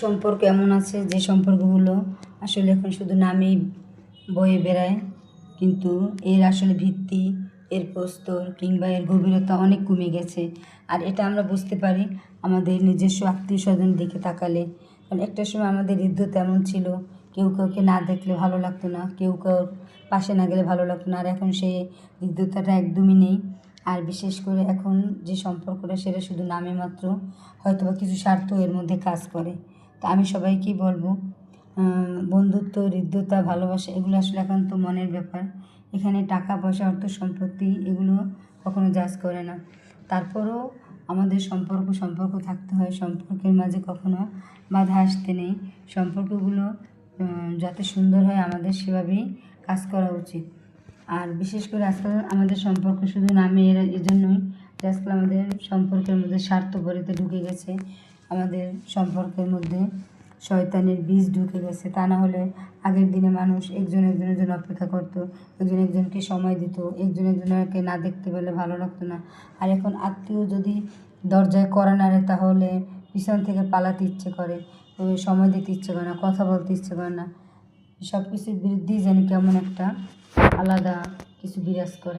সম্পর্ক এমন আছে যে সম্পর্কগুলো আসলে এখন শুধু নামেই বয়ে বেড়ায়, কিন্তু এর আসলে ভিত্তি, এর প্রস্তর কিংবা এর গভীরতা অনেক কমে গেছে। আর এটা আমরা বুঝতে পারি আমাদের নিজস্ব আত্মীয় স্বজন দিকে তাকালে। কারণ একটা সময় আমাদের হৃদ্যতা এমন ছিল, কেউ কাউকে না দেখলে ভালো লাগতো না, কেউ কারোর পাশে না গেলে ভালো লাগতো না। আর এখন সেই হৃদ্যতাটা একদমই নেই। আর বিশেষ করে এখন যে সম্পর্কটা সেটা শুধু নামে মাত্র, হয়তো বা কিছু স্বার্থ এর মধ্যে কাজ করে। তো আমি সবাইকেই বলবো, বন্ধুত্ব, হৃদ্যতা, ভালোবাসা এগুলো আসলে একান্ত মনের ব্যাপার। এখানে টাকা পয়সা, অর্থ সম্পত্তি এগুলো কখনো জাজ করে না। তারপরেও আমাদের সম্পর্ক থাকতে হয়। সম্পর্কের মাঝে কখনো বাধা আসতে নেই। সম্পর্কগুলো যাতে সুন্দর হয় আমাদের সেভাবেই কাজ করা উচিত। আর বিশেষ করে আজকাল আমাদের সম্পর্ক শুধু নামে এজন্যই যে আজকাল আমাদের সম্পর্কের মধ্যে স্বার্থপরতা ঢুকে গেছে, আমাদের সম্পর্কের মধ্যে শয়তানের বীজ ঢুকে গেছে। তা না হলে আগের দিনে মানুষ একজন একজনের জন্য অপেক্ষা করতো, একজন একজনকে সময় দিত, একজন একজনকে না দেখতে পেলে ভালো লাগতো না। আর এখন আত্মীয় যদি দরজায় কড়া নাড়ে তাহলে পিছন থেকে পালাতে ইচ্ছে করে, সময় দিতে ইচ্ছে করে না, কথা বলতে ইচ্ছে করে না। সব কিছুর বিরুদ্ধেই যেন কেমন একটা আলাদা কিছু বিরাজ করে।